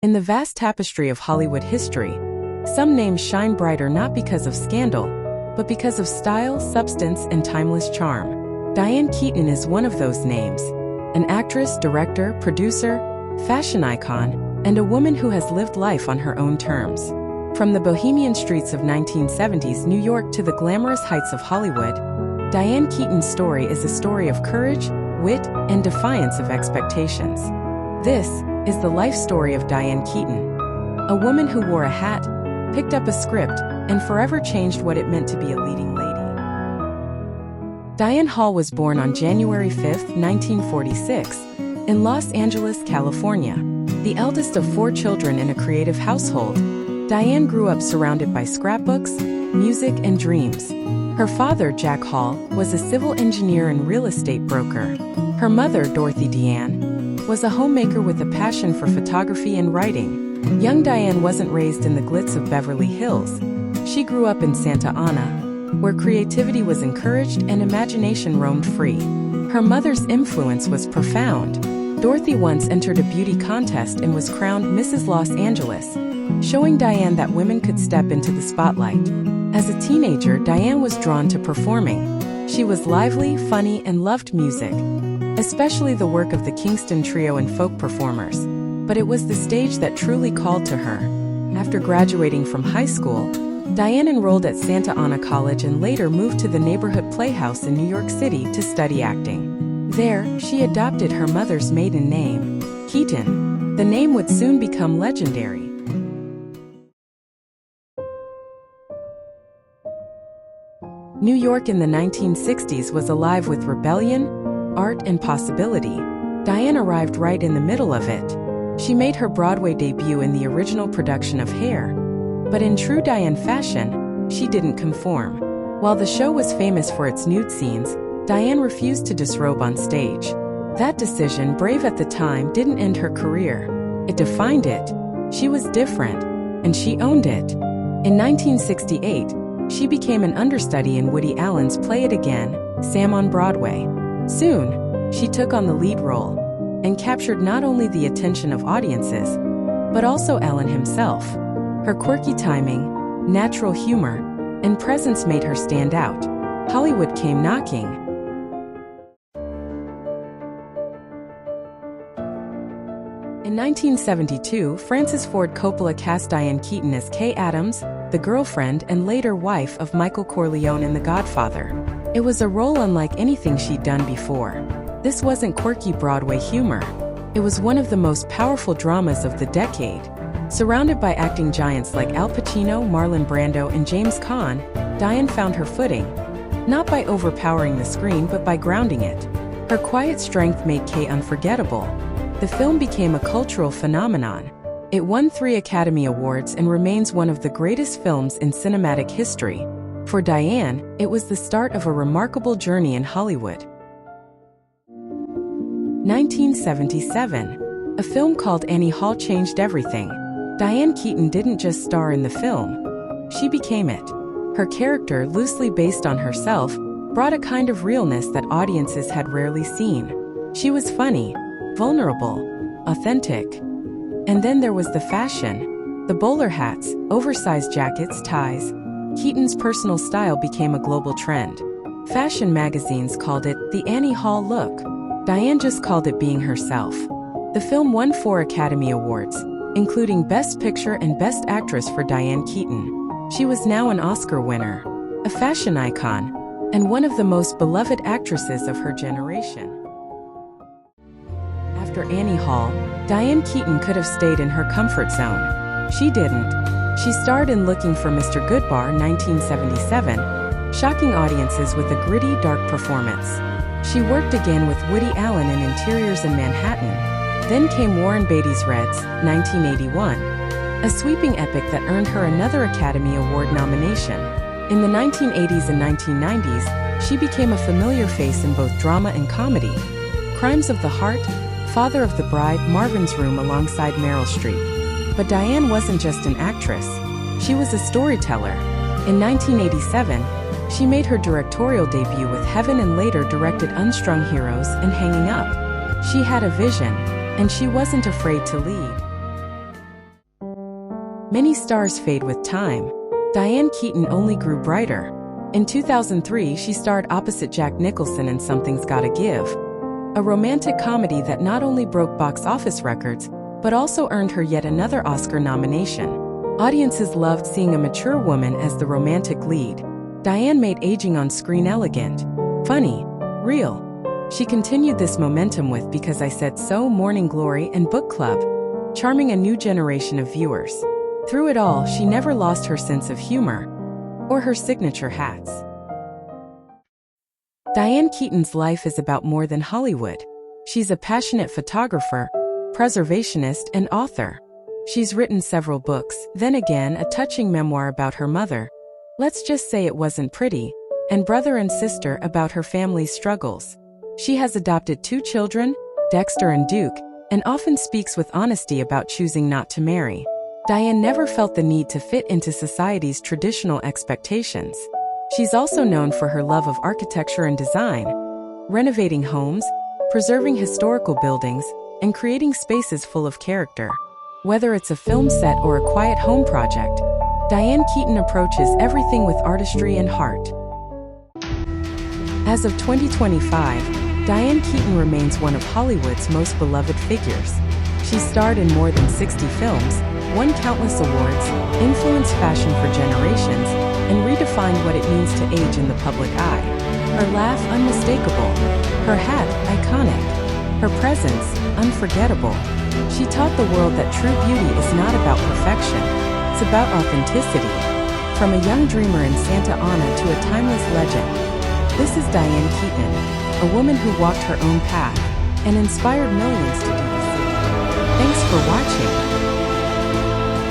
In the vast tapestry of Hollywood history, some names shine brighter not because of scandal, but because of style, substance, and timeless charm. Diane Keaton is one of those names, an actress, director, producer, fashion icon, and a woman who has lived life on her own terms. From the bohemian streets of 1970s New York to the glamorous heights of Hollywood, Diane Keaton's story is a story of courage, wit, and defiance of expectations. This is the life story of Diane Keaton, a woman who wore a hat, picked up a script, and forever changed what it meant to be a leading lady. Diane Hall was born on January 5, 1946, in Los Angeles, California. The eldest of 4 children in a creative household, Diane grew up surrounded by scrapbooks, music, and dreams. Her father, Jack Hall, was a civil engineer and real estate broker. Her mother, Dorothy Diane, was a homemaker with a passion for photography and writing. Young Diane wasn't raised in the glitz of Beverly Hills. She grew up in Santa Ana, where creativity was encouraged and imagination roamed free. Her mother's influence was profound. Dorothy once entered a beauty contest and was crowned Mrs. Los Angeles, showing Diane that women could step into the spotlight. As a teenager, Diane was drawn to performing. She was lively, funny, and loved music, especially the work of the Kingston Trio and folk performers. But it was the stage that truly called to her. After graduating from high school, Diane enrolled at Santa Ana College and later moved to the neighborhood playhouse in New York City to study acting. There, she adopted her mother's maiden name, Keaton. The name would soon become legendary. New York in the 1960s was alive with rebellion, art, and possibility. Diane arrived right in the middle of it. She made her Broadway debut in the original production of Hair. But in true Diane fashion, she didn't conform. While the show was famous for its nude scenes, Diane refused to disrobe on stage. That decision, brave at the time, didn't end her career. It defined it. She was different, and she owned it. In 1968, she became an understudy in Woody Allen's Play It Again, Sam on Broadway. Soon, she took on the lead role and captured not only the attention of audiences, but also Allen himself. Her quirky timing, natural humor, and presence made her stand out. Hollywood came knocking. In 1972, Francis Ford Coppola cast Diane Keaton as Kay Adams, the girlfriend and later wife of Michael Corleone in The Godfather. It was a role unlike anything she'd done before. This wasn't quirky Broadway humor. It was one of the most powerful dramas of the decade. Surrounded by acting giants like Al Pacino, Marlon Brando, and James Caan, Diane found her footing, not by overpowering the screen but by grounding it. Her quiet strength made Kay unforgettable. The film became a cultural phenomenon. It won 3 Academy Awards and remains one of the greatest films in cinematic history. For Diane, it was the start of a remarkable journey in Hollywood. 1977. A film called Annie Hall changed everything. Diane Keaton didn't just star in the film. She became it. Her character, loosely based on herself, brought a kind of realness that audiences had rarely seen. She was funny, vulnerable, authentic. And then there was the fashion. The bowler hats, oversized jackets, ties. Keaton's personal style became a global trend. Fashion magazines called it the Annie Hall look. Diane just called it being herself. The film won 4 Academy Awards, including Best Picture and Best Actress for Diane Keaton. She was now an Oscar winner, a fashion icon, and one of the most beloved actresses of her generation. After Annie Hall, Diane Keaton could have stayed in her comfort zone. She didn't. She starred in Looking for Mr. Goodbar 1977, shocking audiences with a gritty, dark performance. She worked again with Woody Allen in Interiors in Manhattan. Then came Warren Beatty's Reds, 1981, a sweeping epic that earned her another Academy Award nomination. In the 1980s and 1990s, she became a familiar face in both drama and comedy. Crimes of the Heart, Father of the Bride, Marvin's Room alongside Meryl Streep. But Diane wasn't just an actress. She was a storyteller. In 1987, she made her directorial debut with Heaven and later directed Unstrung Heroes and Hanging Up. She had a vision, and she wasn't afraid to lead. Many stars fade with time. Diane Keaton only grew brighter. In 2003, she starred opposite Jack Nicholson in Something's Gotta Give, a romantic comedy that not only broke box office records, but also earned her yet another Oscar nomination. Audiences loved seeing a mature woman as the romantic lead. Diane made aging on screen elegant, funny, real. She continued this momentum with Because I Said So, Morning Glory, and Book Club, charming a new generation of viewers. Through it all, she never lost her sense of humor or her signature hats. Diane Keaton's life is about more than Hollywood. She's a passionate photographer, preservationist, and author. She's written several books, then again a touching memoir about her mother, Let's Just Say It Wasn't Pretty, and brother and sister about her family's struggles. She has adopted 2 children, Dexter and Duke, and often speaks with honesty about choosing not to marry. Diane never felt the need to fit into society's traditional expectations. She's also known for her love of architecture and design, renovating homes, preserving historical buildings, and creating spaces full of character. Whether it's a film set or a quiet home project, Diane Keaton approaches everything with artistry and heart. As of 2025, Diane Keaton remains one of Hollywood's most beloved figures. She's starred in more than 60 films, won countless awards, influenced fashion for generations, and redefined what it means to age in the public eye. Her laugh, unmistakable. Her hat, iconic. Her presence, unforgettable. She taught the world that true beauty is not about perfection, it's about authenticity. From a young dreamer in Santa Ana to a timeless legend, this is Diane Keaton, a woman who walked her own path and inspired millions to do the same. Thanks for watching.